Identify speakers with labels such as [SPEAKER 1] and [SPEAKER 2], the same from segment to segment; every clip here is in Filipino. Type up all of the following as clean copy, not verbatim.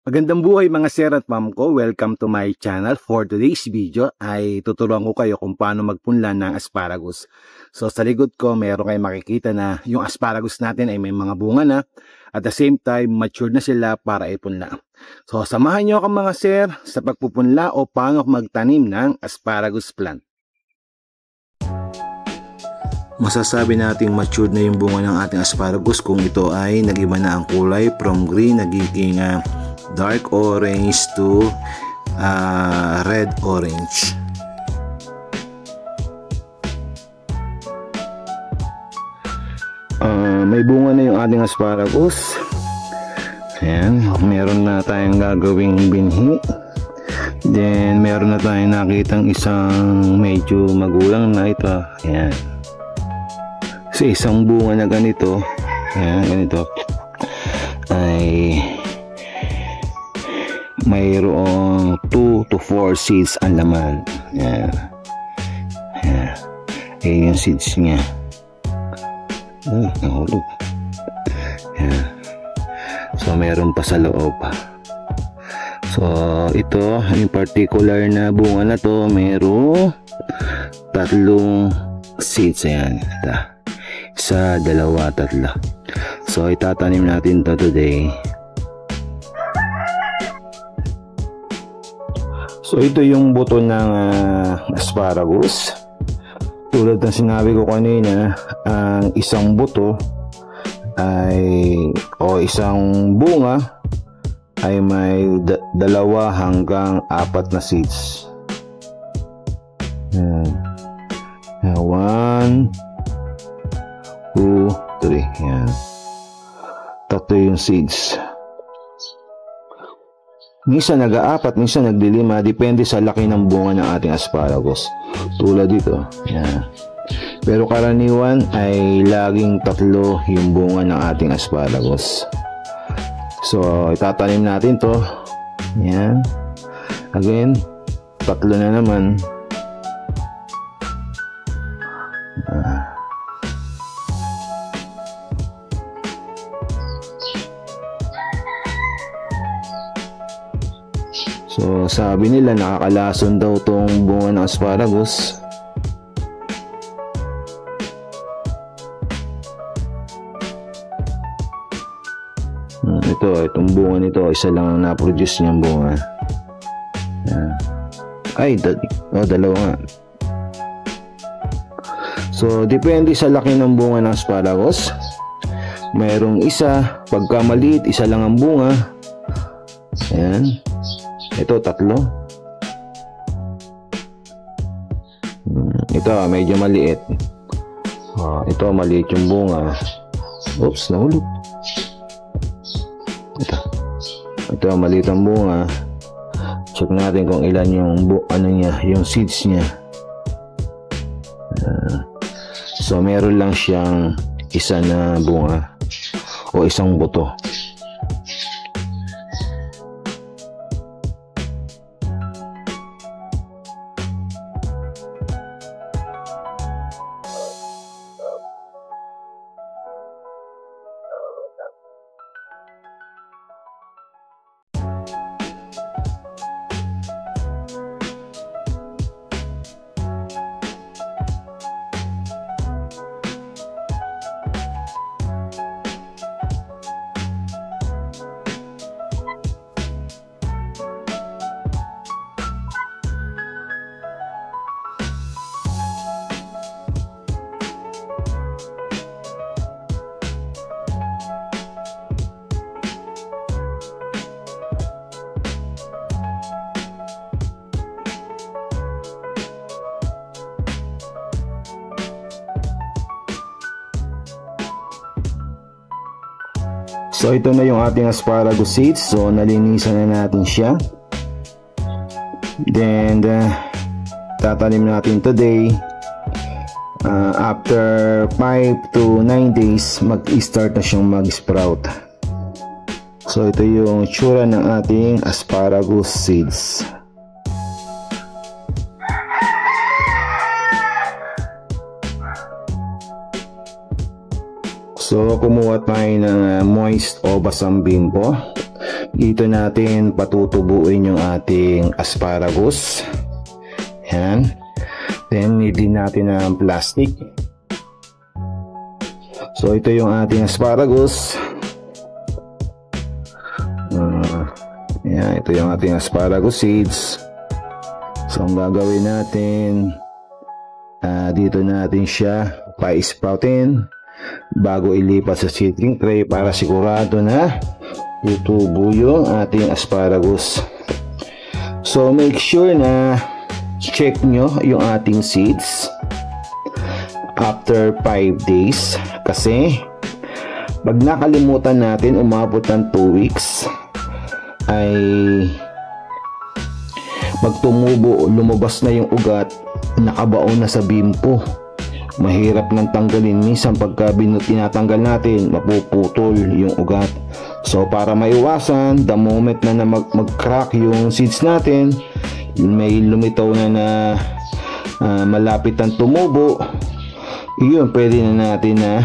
[SPEAKER 1] Magandang buhay mga sir at ma'am ko. Welcome to my channel. For today's video ay tuturuan ko kayo kung paano magpunla ng asparagus. So sa likod ko meron kayong makikita na yung asparagus natin ay may mga bunga na. At the same time mature na sila para ipunla. So samahan nyo ako mga sir sa pagpupunla o paano magtanim ng asparagus plant. Masasabi nating matured na yung bunga ng ating asparagus kung ito ay nag-iba na ang kulay from green nagiging dark orange to red orange. May bunga na yung ating asparagus. Ayan, meron na tayong gagawing binhi. Then meron na tayong nakitang isang medyo magulang na ito. Ayan. Sa isang bunga na ganito, ayan, ganito ay mayroong 2 to 4 seeds ang laman. Ayan. Ayan. Ayan yung seeds niya. Ay, nahulog. Ayan. So mayroon pa sa loob. So ito, yung particular na bunga na to, mayroong 3 seeds. Ayan. Ito. Isa, dalawa, 3. So itatanim natin to today. So ito yung buto ng asparagus. Tulad ng sinabi ko kanina, ang isang buto ay isang bunga ay may 2 hanggang 4 na seeds. Yan. 1, 2, 3. Yan. 3 yung seeds. Minsan nag-4, minsan nagdi-5. Depende sa laki ng bunga ng ating asparagus. Tulad dito. Yan. Pero karaniwan ay laging 3 yung bunga ng ating asparagus. So itatanim natin to. Yan. Again, 3 na naman. So sabi nila nakakalason daw tong bunga ng asparagus. Itong bunga nito, isa lang ang na-produce niyang bunga. Ay, 2 nga. So depende sa laki ng bunga ng asparagus. Mayroong isa, pagka maliit, isa lang ang bunga. Ayan. Ito 3. Ito medyo maliit. Ito maliit yung bunga. Oops, nahulog. Ito maliit ang bunga. Check natin kung ilan yung yung seeds niya. So meron lang siyang isa na bunga o isang buto. So ito na yung ating asparagus seeds. So nalinisan na natin siya. Then tatanim natin today. After 5 to 9 days mag-start na siyang mag-sprout. So ito yung itsura ng ating asparagus seeds. So kumuha tayo ng moist o basang bimbo. Dito natin patutubuin yung ating asparagus. Yan. Then need din natin ng plastic. So ito yung ating asparagus. Yan, ito yung ating asparagus seeds. So ang gagawin natin, dito natin siya pa-sproutin bago ilipat sa seedling tray para sigurado na tutubo yung ating asparagus. So make sure na check nyo yung ating seeds after 5 days, kasi pag nakalimutan natin umabot ng 2 weeks ay magtumubo, lumabas na yung ugat, nakabaon na sa bimpo. Mahirap nang tanggalin. Minsan pagka tinatanggal natin, mapuputol yung ugat. So para maiwasan, the moment na mag-crack yung seeds natin, may lumitaw na malapit ang tumubo, yun, pwede na natin na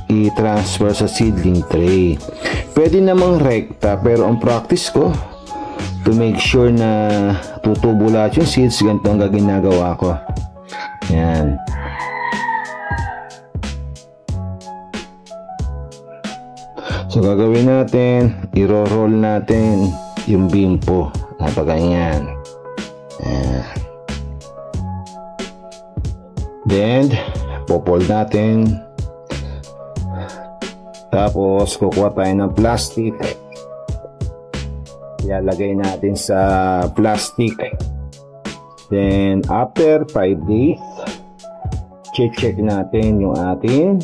[SPEAKER 1] i-transfer sa seedling tray. Pwede namang rekta, pero ang practice ko, to make sure na tutubo lahat yung seeds, ganito ang ginagawa ko. Yan. So gagawin natin, i-roll natin yung bimpo. Ganyan. Then po-fold natin. Tapos kukuha tayo ng plastic. Ilalagay natin sa plastic. Then after 5 days, check natin yung ating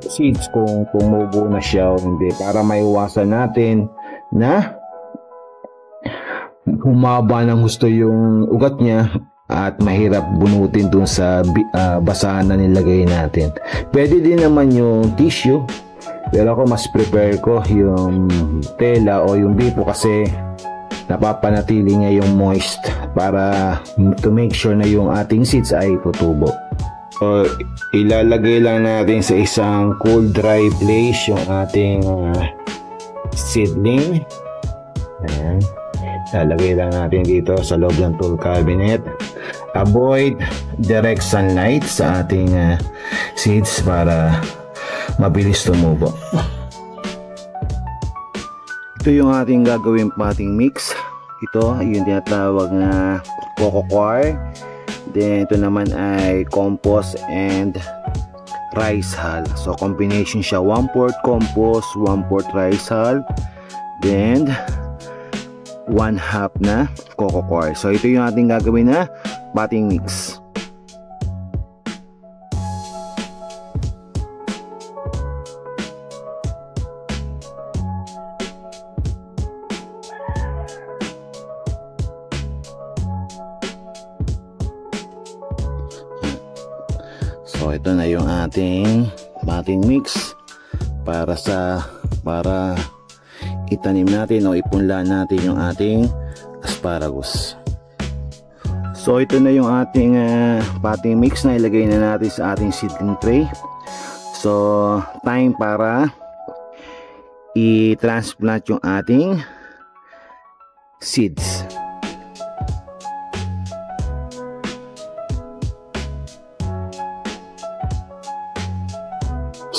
[SPEAKER 1] seeds kung tumubo na siya o hindi, para maiwasan natin na humaba ng gusto yung ugat niya at mahirap bunutin dun sa basahan na nilagay natin. Pwede din naman yung tissue, pero ako mas prepare ko yung tela o yung bipo kasi napapanatili niya yung moist para to make sure na yung ating seeds ay tutubo. So, ilalagay lang natin sa isang cool dry place yung ating seedling. Ayan. Ilalagay lang natin dito sa loob ng tool cabinet. Avoid direct sunlight sa ating seeds para mabilis tumubo. Ito yung ating gagawin pating mix. Ito yung tinatawag na coco coir. Then ito naman ay compost and rice hull. So combination siya, 1/4 compost, 1/4 rice hull, then 1/2 na coco coir. So ito yung ating gagawin na potting mix. So ito na yung ating potting mix para itanim natin o ipunla natin yung ating asparagus. So ito na yung ating potting mix na ilagay na natin sa ating seedling tray. So time para i-transplant yung ating seeds.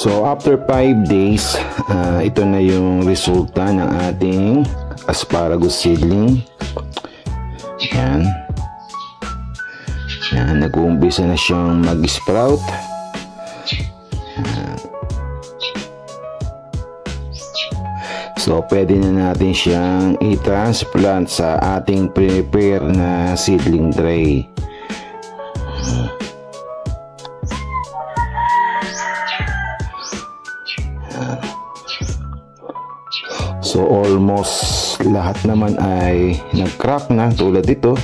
[SPEAKER 1] So after 5 days, ito na yung resulta ng ating asparagus seedling. Yan. Yan, nag-uumpisa na siyang mag-sprout. So pwede na natin siyang i-transplant sa ating prepare na seedling tray. So almost lahat naman ay nag-crack na tulad ito.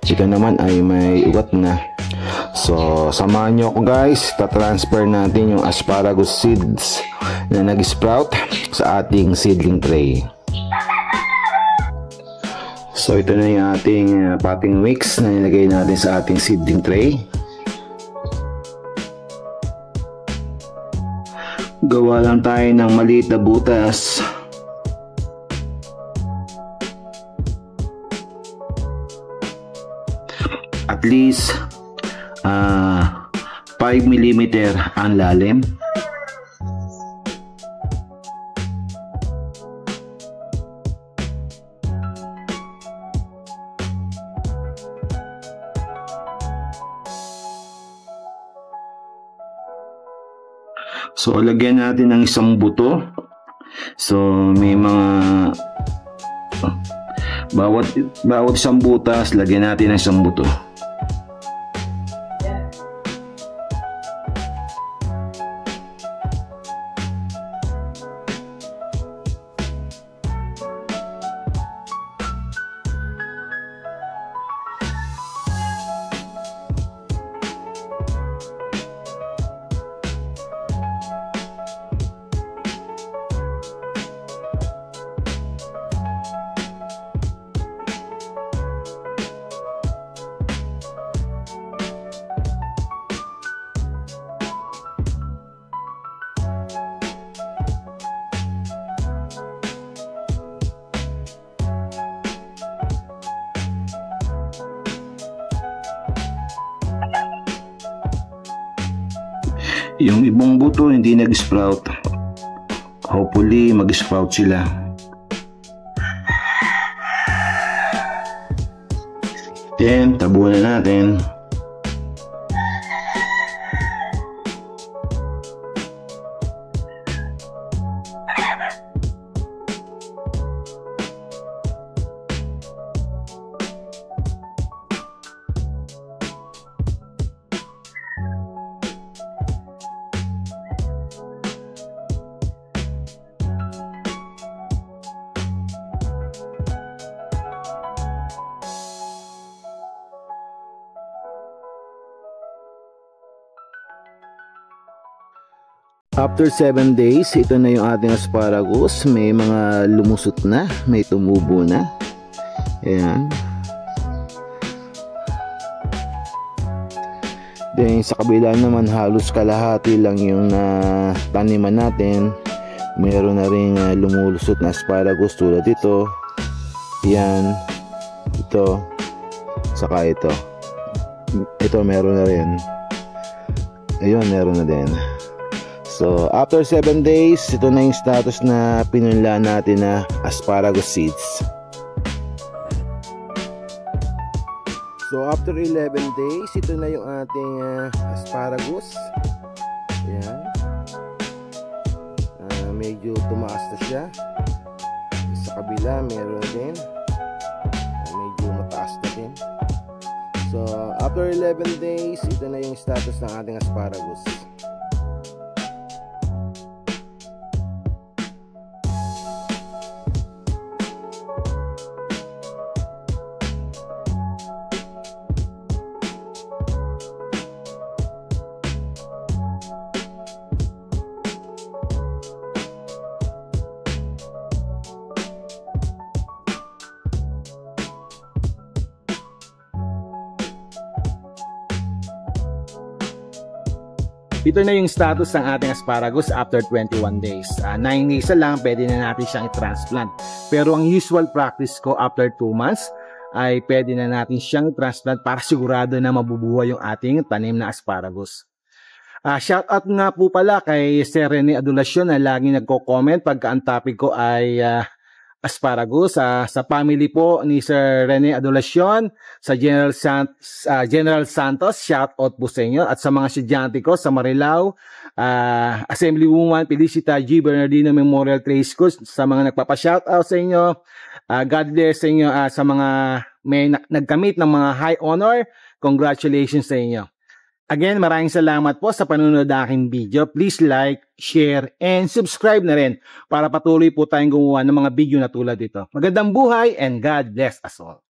[SPEAKER 1] Ito naman ay may ugat na. So samahan nyo ako guys, ta-transfer natin yung asparagus seeds na nag-sprout sa ating seedling tray. So ito na yung ating potting mix na nilagay natin sa ating seedling tray. Gawa lang tayo ng maliit na butas. At least 5 mm ang lalim. So lagyan natin ng isang buto. So may mga bawat isang butas, lagyan natin ng isang buto. Yung ibang buto hindi nag-sprout. Hopefully mag-sprout sila. Then tabunan natin. After 7 days, ito na yung ating asparagus. May mga lumusot na, may tumubo na. Ayan. Then sa kabila naman, halos kalahati lang yung taniman natin. Meron na rin lumulusot na asparagus tulad ito. Ayan. Ito. Saka ito. Ito meron na rin. Ayun, meron na din. So, after 7 days, ito na yung status na pinunla natin na asparagus seeds. So, after 11 days, ito na yung ating asparagus. Ayan. Medyo tumaas na siya. Sa kabila, meron din. Medyo mataas na din. So, after 11 days, ito na yung status ng ating asparagus.
[SPEAKER 2] Ito na yung status ng ating asparagus after 21 days. 9 days na lang, pwede na natin siyang i-transplant. Pero ang usual practice ko after 2 months, ay pwede na natin siyang i-transplant para sigurado na mabubuhay yung ating tanim na asparagus. Shout out nga po pala kay Sir Rene Adulacion na laging nagko-comment pagka ang topic ko ay asparagus. Sa family po ni Sir Rene Adulacion, sa General Santos, shout out po sa inyo. At sa mga estudyante ko sa Marilao, Assemblywoman Felicita G. Bernardino Memorial Trade School, sa mga nagpapa-shout out sa inyo, God bless sa inyo. Sa mga may nagkamit ng mga high honor, congratulations sa inyo. Again, maraming salamat po sa panunod ng aking video. Please like, share, and subscribe na rin para patuloy po tayong gumawa ng mga video na tulad ito. Magandang buhay and God bless us all.